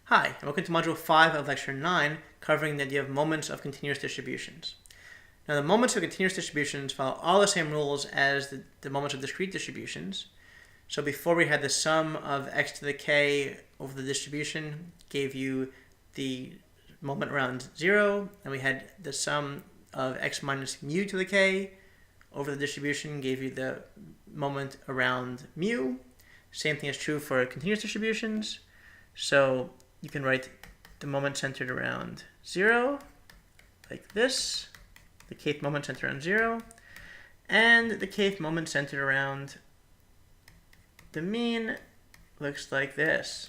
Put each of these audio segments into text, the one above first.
Hi, and welcome to Module 5 of Lecture 9, covering the idea of moments of continuous distributions. Now, the moments of continuous distributions follow all the same rules as the moments of discrete distributions. So before we had the sum of x to the k over the distribution gave you the moment around 0, and we had the sum of x minus mu to the k over the distribution gave you the moment around mu. Same thing is true for continuous distributions. So you can write the moment centered around 0 like this, the kth moment centered around 0, and the kth moment centered around the mean looks like this.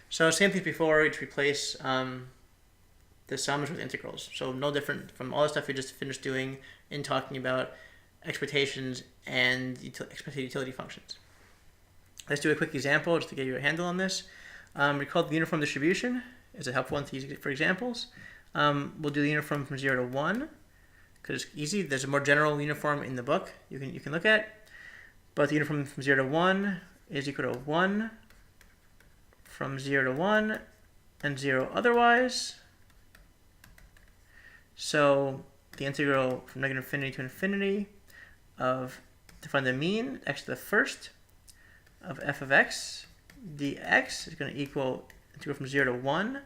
So same thing before, we replace the sums with integrals. So no different from all the stuff we just finished doing in talking about expectations and expected utility functions. Let's do a quick example just to get you a handle on this. Recall the uniform distribution is a helpful one to use for examples. We'll do the uniform from 0 to 1 because it's easy. There's a more general uniform in the book you can look at. But the uniform from 0 to 1 is equal to 1 from 0 to 1 and 0 otherwise. So the integral from negative infinity to infinity of, to find the mean, x to the first, of f of x dx is going to equal integral from 0 to 1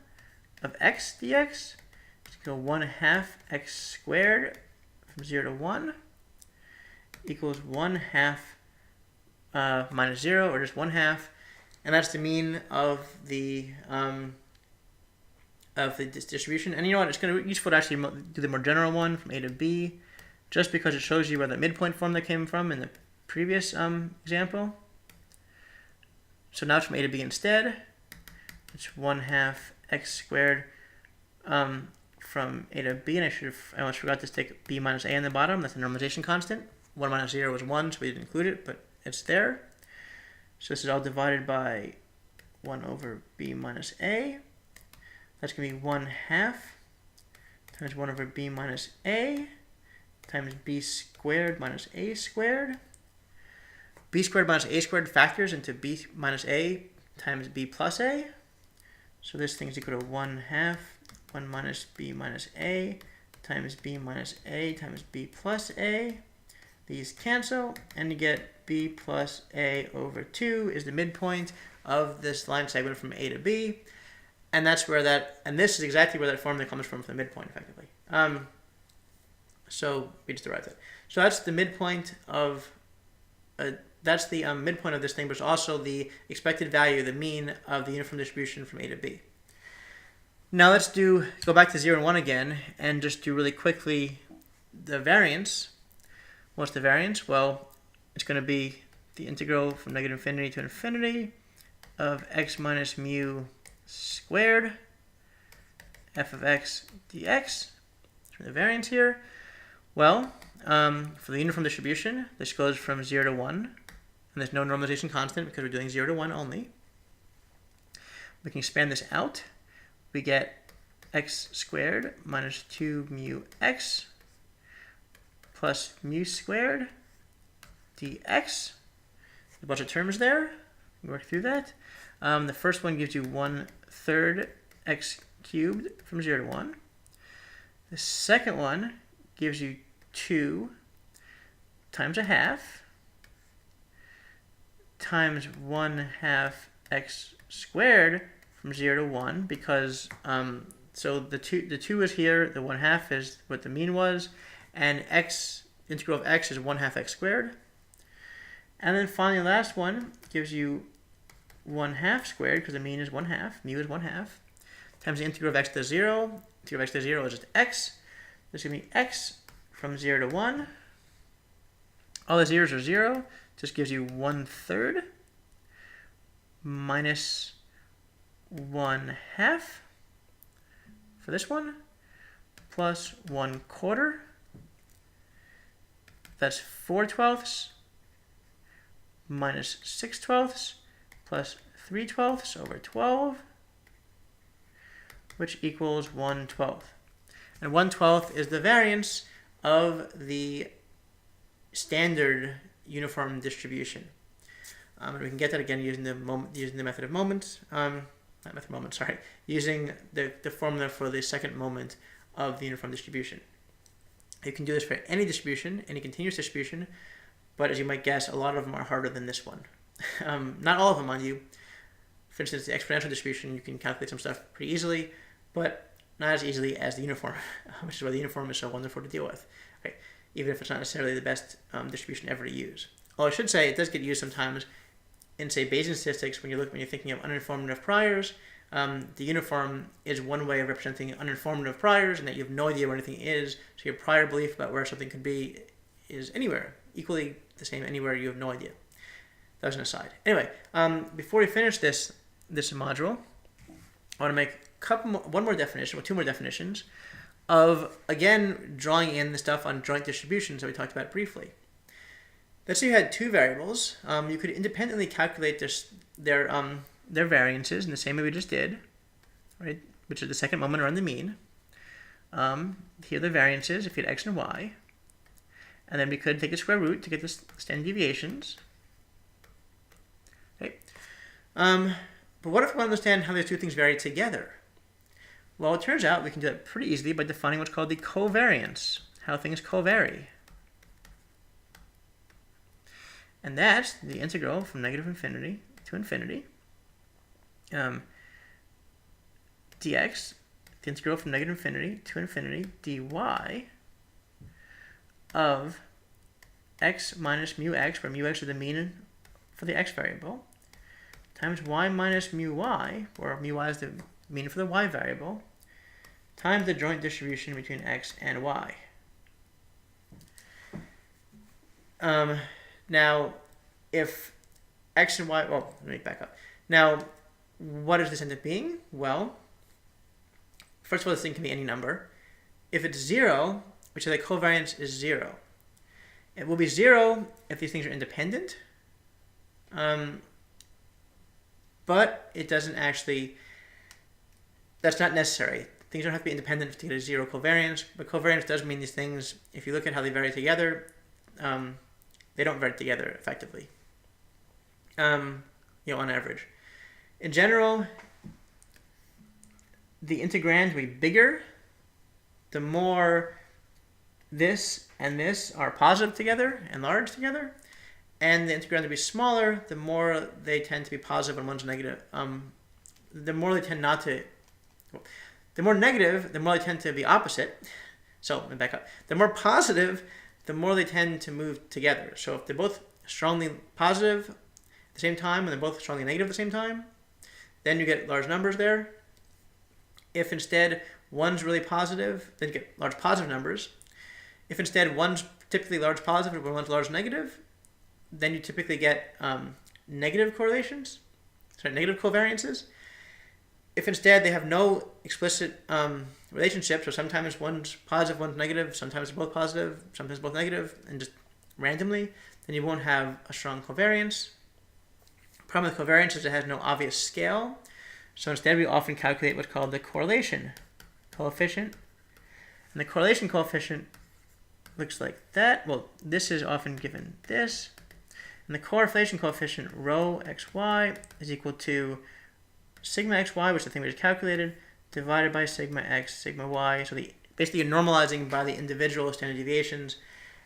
of x dx. It's equal to 1/2 x squared from 0 to 1 equals 1/2 minus 0, or just 1/2, and that's the mean of the distribution. And you know what? It's going to be useful to actually do the more general one from a to b, just because it shows you where the midpoint form that came from in the previous example. So now it's from a to b instead. It's 1/2 x squared from a to b, and I almost forgot to stick b minus a in the bottom. That's the normalization constant. 1 minus 0 was 1, so we didn't include it, but it's there. So this is all divided by 1 over b minus a. That's going to be 1/2 times 1 over b minus a times b squared minus a squared. B squared minus a squared factors into b minus a times b plus a. So this thing is equal to 1/2 1 minus b minus a times b minus a times b plus a. These cancel, and you get b plus a over 2 is the midpoint of this line segment from a to b. And that's where this is exactly where that formula comes from for the midpoint, effectively. So we just derived it. So that's the midpoint of midpoint of this thing, but it's also the expected value, the mean of the uniform distribution from a to b. Now let's go back to 0 and 1 again, and just do really quickly the variance. What's the variance? Well, it's going to be the integral from negative infinity to infinity of x minus mu squared f of x dx. For the variance here, well, for the uniform distribution, this goes from 0 to 1, and there's no normalization constant because we're doing 0 to 1 only. We can expand this out. We get x squared minus 2 mu x plus mu squared dx. A bunch of terms there. We work through that. The first one gives you 1/3 x cubed from 0 to 1. The second one gives you 2 times 1/2 times 1/2 x squared from 0 to 1, because so the 2 is here, the 1/2 is what the mean was, and integral of x is 1/2 x squared. And then finally the last one gives you 1/2 squared, because the mean is 1/2, mu is 1/2, times the integral of x to 0. Integral of x to 0 is just x. This is going to be x from 0 to 1. All the zeros are 0. Just gives you 1/3 minus 1/2 for this one, plus 1/4. That's 4/12 minus 6/12 plus 3/12 over 12, which equals 1/12. And 1/12 is the variance of the standard uniform distribution. And we can get that again using the method of moments. Not method of moments, sorry. Using the formula for the second moment of the uniform distribution. You can do this for any distribution, any continuous distribution, but as you might guess, a lot of them are harder than this one. Not all of them, mind you. For instance, the exponential distribution, you can calculate some stuff pretty easily, but not as easily as the uniform, which is why the uniform is so wonderful to deal with, right? Even if it's not necessarily the best distribution ever to use. Although I should say it does get used sometimes in, say, Bayesian statistics when you're thinking of uninformative priors. The uniform is one way of representing uninformative priors, and that you have no idea where anything is. So your prior belief about where something could be is anywhere, equally the same anywhere you have no idea. That was an aside. Anyway, before we finish this module, I want to make two more definitions of, again, drawing in the stuff on joint distributions that we talked about briefly. Let's say you had two variables. You could independently calculate their variances in the same way we just did, right? Which is the second moment around the mean. Here are the variances if you had x and y. And then we could take the square root to get the standard deviations. Okay. But what if we want to understand how these two things vary together? Well, it turns out we can do that pretty easily by defining what's called the covariance, how things covary. And that's the integral from negative infinity to infinity. Dx, the integral from negative infinity to infinity, dy of x minus mu x, where mu x is the mean for the x variable, times y minus mu y, where mu y is the mean for the y variable, times the joint distribution between x and y. Now, if x and y, well, let me back up. Now, what does this end up being? Well, first of all, this thing can be any number. If it's 0, we say the covariance is 0. It will be 0 if these things are independent, but it doesn't actually, that's not necessary. Things don't have to be independent to get a 0 covariance, but covariance does mean these things, if you look at how they vary together, they don't vary together effectively, on average. In general, the integrand will be bigger the more this and this are positive together and large together, and the integrand will be smaller the more they tend to be positive and one's negative. The more they tend not to, the more negative, the more they tend to be opposite. So, let me back up. The more positive, the more they tend to move together. So if they're both strongly positive at the same time and they're both strongly negative at the same time, then you get large numbers there. If instead one's really positive, then you get large positive numbers. If instead one's typically large positive and one's large negative, then you typically get negative covariances. If instead they have no explicit relationship, so sometimes one's positive, one's negative, sometimes they're both positive, sometimes both negative, and just randomly, then you won't have a strong covariance. The problem with covariance is it has no obvious scale. So instead we often calculate what's called the correlation coefficient. And the correlation coefficient looks like that. Well, this is often given this. And the correlation coefficient rho xy is equal to sigma xy, which is the thing we just calculated, divided by sigma x, sigma y. So basically you're normalizing by the individual standard deviations.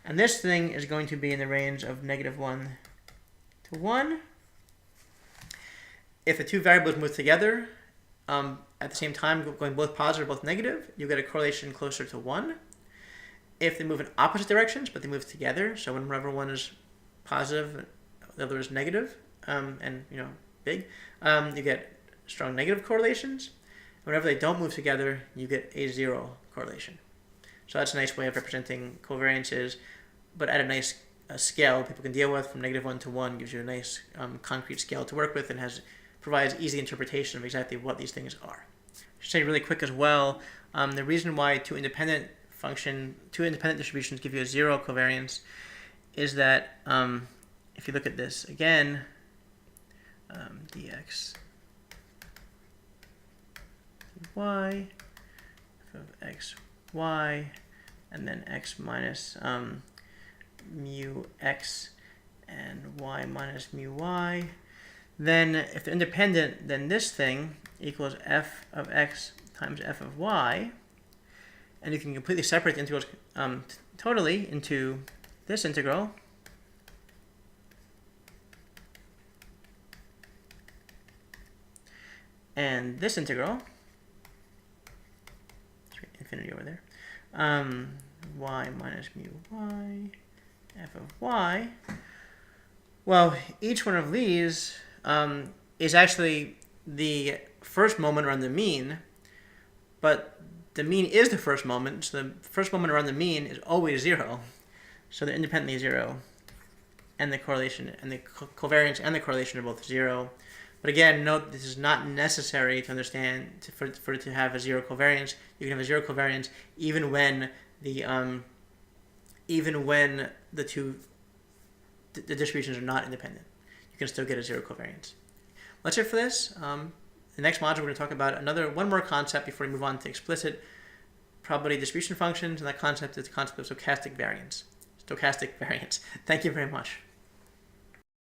And this thing is going to be in the range of -1 to 1. If the two variables move together at the same time, going both positive or both negative, you get a correlation closer to 1. If they move in opposite directions, but they move together, so whenever one is positive, the other is negative, and big, you get strong negative correlations. Whenever they don't move together, you get a 0 correlation. So that's a nice way of representing covariances, but at a nice scale people can deal with. From -1 to 1 gives you a nice concrete scale to work with and provides easy interpretation of exactly what these things are. I should say really quick as well, the reason why two independent distributions give you a 0 covariance is that if you look at this again, dx y of x y, and then x minus mu x and y minus mu y. Then if they're independent, then this thing equals f of x times f of y. And you can completely separate the integrals totally into this integral and this integral. Infinity over there. Y minus mu y, f of y. Well, each one of these is actually the first moment around the mean, but the mean is the first moment, so the first moment around the mean is always 0. So they're independently 0, and the correlation and the covariance and the correlation are both 0. But again, note this is not necessary to understand for it to have a 0 covariance. You can have a 0 covariance even when the distributions are not independent. You can still get a 0 covariance. That's it for this. The next module, we're going to talk about one more concept before we move on to explicit probability distribution functions, and that concept is the concept of stochastic variance. Thank you very much.